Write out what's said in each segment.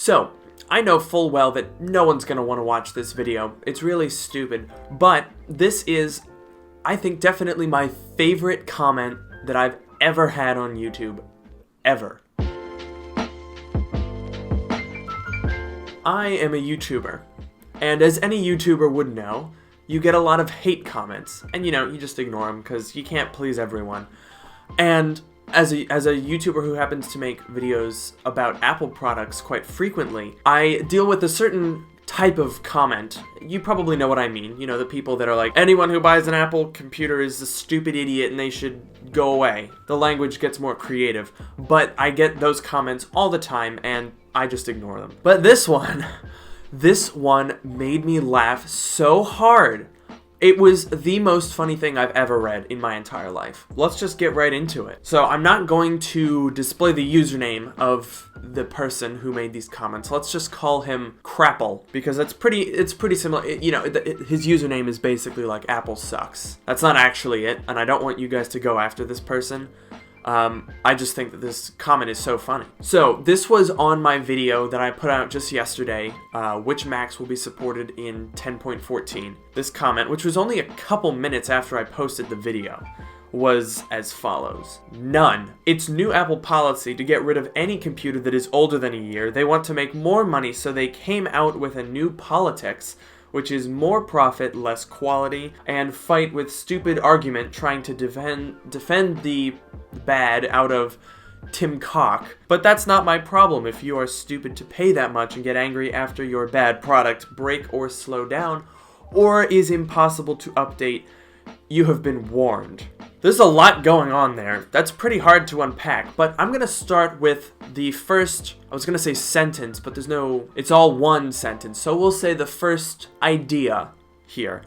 So, I know full well that no one's gonna want to watch this video. It's really stupid, but this is, I think, definitely my favorite comment that I've ever had on YouTube. Ever. I am a YouTuber, and as any YouTuber would know, you get a lot of hate comments, and you just ignore them because you can't please everyone. And as a YouTuber who happens to make videos about Apple products quite frequently, I deal with a certain type of comment. You probably know what I mean. The people that are like, anyone who buys an Apple computer is a stupid idiot and they should go away. The language gets more creative, but I get those comments all the time and I just ignore them. But this one made me laugh so hard. It was the most funny thing I've ever read in my entire life. Let's just get right into it. So I'm not going to display the username of the person who made these comments. Let's just call him Crapple, because it's pretty similar. His username is basically like Apple sucks. That's not actually it, and I don't want you guys to go after this person. I just think that this comment is so funny. So this was on my video that I put out just yesterday, which Macs will be supported in 10.14. This comment, which was only a couple minutes after I posted the video, was as follows. None. It's new Apple policy to get rid of any computer that is older than a year. They want to make more money, so they came out with a new politics, which is more profit, less quality, and fight with stupid argument trying to defend the bad out of Tim Cook. But that's not my problem. If you are stupid to pay that much and get angry after your bad product break or slow down, or is impossible to update, you have been warned. There's a lot going on there. That's pretty hard to unpack, but I'm gonna start with the first, I was gonna say sentence, but it's all one sentence. So we'll say the first idea here.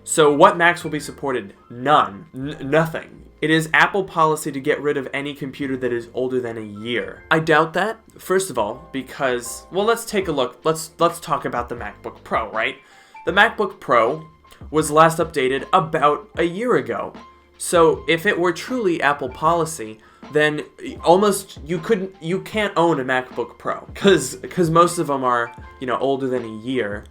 So what Macs will be supported? None. Nothing. It is Apple policy to get rid of any computer that is older than a year. I doubt that, first of all, because, well, let's take a look. Let's talk about the MacBook Pro, right? The MacBook Pro was last updated about a year ago. So if it were truly Apple policy, then almost you can't own a MacBook Pro, because most of them are, older than a year,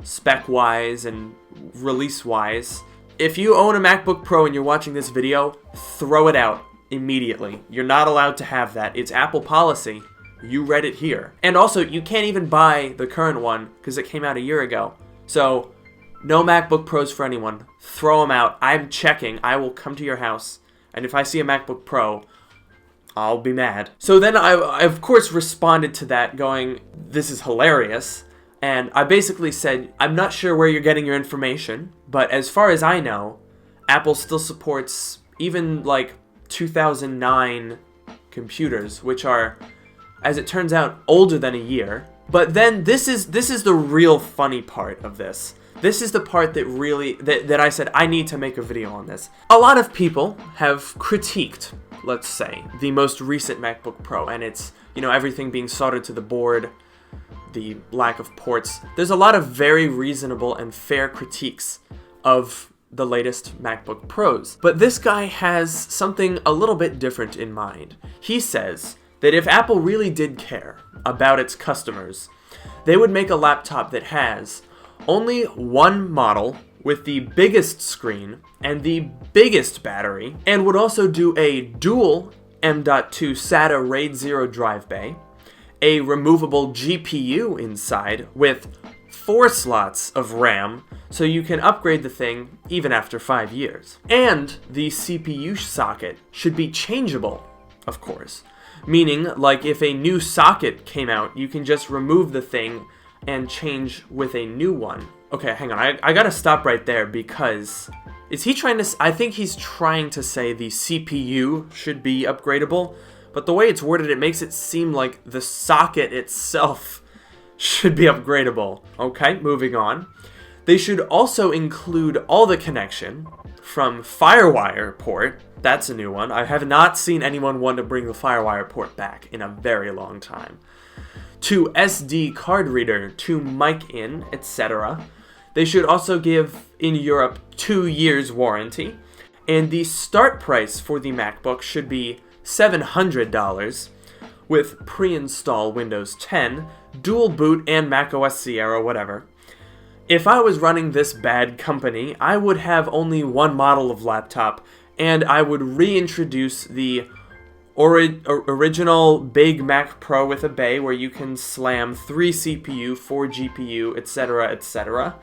spec-wise and release-wise. If you own a MacBook Pro and you're watching this video, throw it out immediately. You're not allowed to have that. It's Apple policy. You read it here. And also, you can't even buy the current one because it came out a year ago. So, no MacBook Pros for anyone. Throw them out. I'm checking. I will come to your house. And if I see a MacBook Pro, I'll be mad. So then I of course responded to that going, this is hilarious. And I basically said, I'm not sure where you're getting your information, but as far as I know, Apple still supports even like 2009 computers, which are, as it turns out, older than a year. But then this is the real funny part of this. This is the part that really, that I said, I need to make a video on this. A lot of people have critiqued, let's say, the most recent MacBook Pro, and it's, everything being soldered to the board, the lack of ports. There's a lot of very reasonable and fair critiques of the latest MacBook Pros. But this guy has something a little bit different in mind. He says that if Apple really did care about its customers, they would make a laptop that has only one model with the biggest screen and the biggest battery, and would also do a dual M.2 SATA RAID 0 drive bay, a removable GPU inside with 4 slots of RAM, so you can upgrade the thing even after 5 years. And the CPU socket should be changeable, of course. Meaning, like if a new socket came out, you can just remove the thing and change with a new one. Okay, hang on, I gotta stop right there because is he trying to, I think he's trying to say the CPU should be upgradable, but the way it's worded, it makes it seem like the socket itself should be upgradable. Okay, moving on. They should also include all the connection from FireWire port. That's a new one. I have not seen anyone want to bring the FireWire port back in a very long time. To SD card reader, to mic in, etc. They should also give, in Europe, 2 years warranty. And the start price for the MacBook should be $700 with pre-install Windows 10, dual boot and macOS Sierra, whatever. If I was running this bad company, I would have only one model of laptop, and I would reintroduce the original Big Mac Pro with a bay where you can slam 3 CPU, 4 GPU, etc., etc.,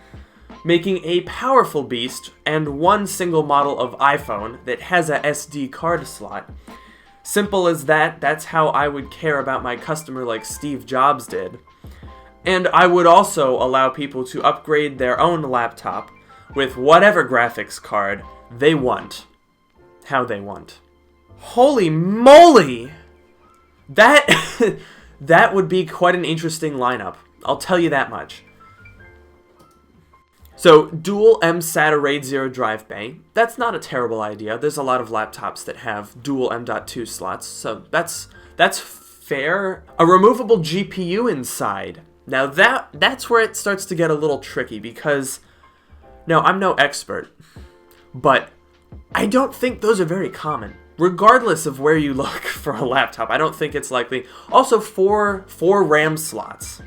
making a powerful beast and one single model of iPhone that has a SD card slot. Simple as that, that's how I would care about my customer like Steve Jobs did. And I would also allow people to upgrade their own laptop with whatever graphics card they want, how they want. Holy moly! That that would be quite an interesting lineup. I'll tell you that much. So, dual mSATA RAID 0 drive bay. That's not a terrible idea. There's a lot of laptops that have dual M.2 slots, so that's fair. A removable GPU inside. Now that's where it starts to get a little tricky because, now I'm no expert, but I don't think those are very common. Regardless of where you look for a laptop, I don't think it's likely. Also, four RAM slots.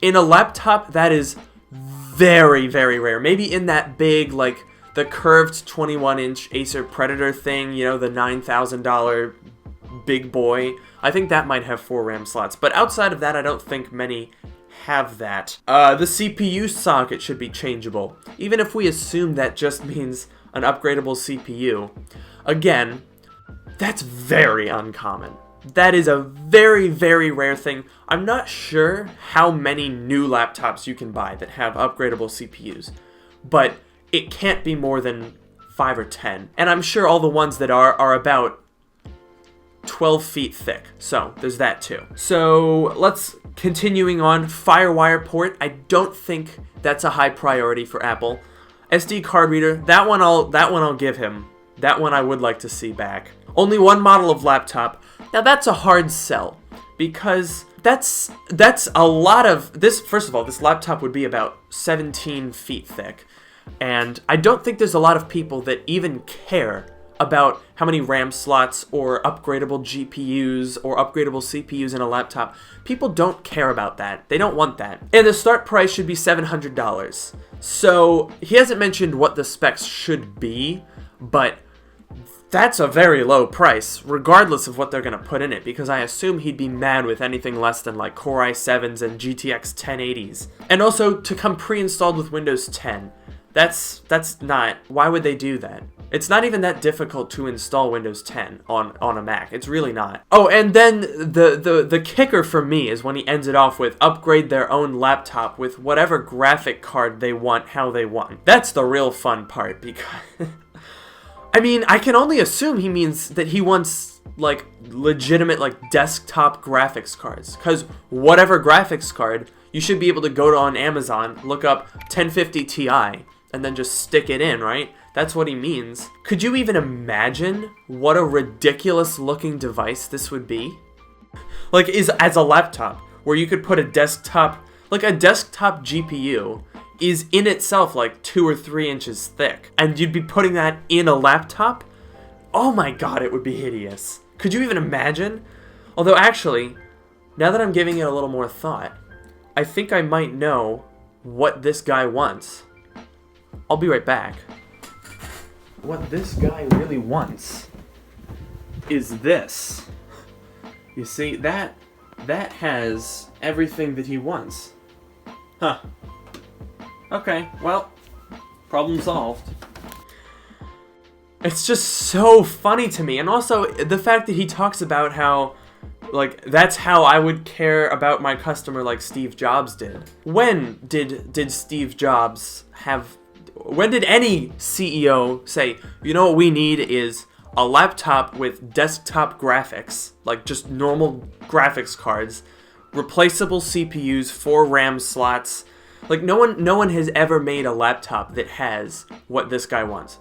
In a laptop, that is very, very rare. Maybe in that big, like, the curved 21-inch Acer Predator thing, you know, the $9,000 big boy. I think that might have 4 RAM slots. But outside of that, I don't think many have that. The CPU socket should be changeable. Even if we assume that just means an upgradable CPU. Again, that's very uncommon. That is a very, very rare thing. I'm not sure how many new laptops you can buy that have upgradable CPUs, but it can't be more than 5 or 10. And I'm sure all the ones that are about 12 feet thick. So there's that too. So let's continuing on. FireWire port. I don't think that's a high priority for Apple. SD card reader. That one I'll give him. That one I would like to see back. Only one model of laptop. Now that's a hard sell because that's a lot of this. First of all, this laptop would be about 17 feet thick, and I don't think there's a lot of people that even care about how many RAM slots or upgradable GPUs or upgradable CPUs in a laptop. People don't care about that. They don't want that. And the start price should be $700. So he hasn't mentioned what the specs should be, but that's a very low price, regardless of what they're going to put in it, because I assume he'd be mad with anything less than like Core i7s and GTX 1080s. And also to come pre-installed with Windows 10. That's not, why would they do that? It's not even that difficult to install Windows 10 on a Mac. It's really not. Oh, and then the kicker for me is when he ends it off with upgrade their own laptop with whatever graphic card they want, how they want. That's the real fun part, because I mean, I can only assume he means that he wants, like, legitimate, like, desktop graphics cards. Because whatever graphics card, you should be able to go on Amazon, look up 1050 Ti, and then just stick it in, right? That's what he means. Could you even imagine what a ridiculous-looking device this would be? Like, as a laptop, where you could put a desktop, like a desktop GPU is in itself like 2 or 3 inches thick, and you'd be putting that in a laptop? Oh my god, it would be hideous. Could you even imagine? Although actually, now that I'm giving it a little more thought, I think I might know what this guy wants. I'll be right back. What this guy really wants is this. You see, that has everything that he wants. Huh. Okay, well, problem solved. It's just so funny to me. And also, the fact that he talks about how, like, that's how I would care about my customer like Steve Jobs did. When did Steve Jobs have... When did any CEO say, you know what we need is a laptop with desktop graphics, like just normal graphics cards, replaceable CPUs, 4 RAM slots... Like, no one has ever made a laptop that has what this guy wants.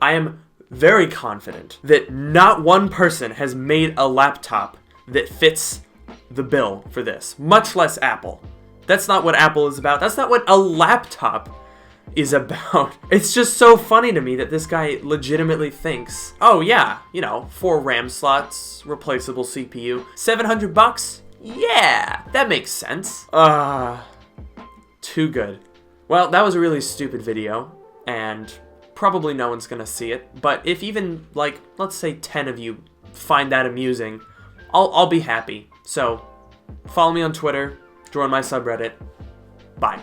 I am very confident that not one person has made a laptop that fits the bill for this, much less Apple. That's not what Apple is about. That's not what a laptop is about. It's just so funny to me that this guy legitimately thinks, oh yeah, you know, 4 RAM slots, replaceable CPU, $700? Yeah, that makes sense. Too good. Well, that was a really stupid video, and probably no one's gonna see it, but if even, like, let's say 10 of you find that amusing, I'll be happy. So, follow me on Twitter, join my subreddit. Bye.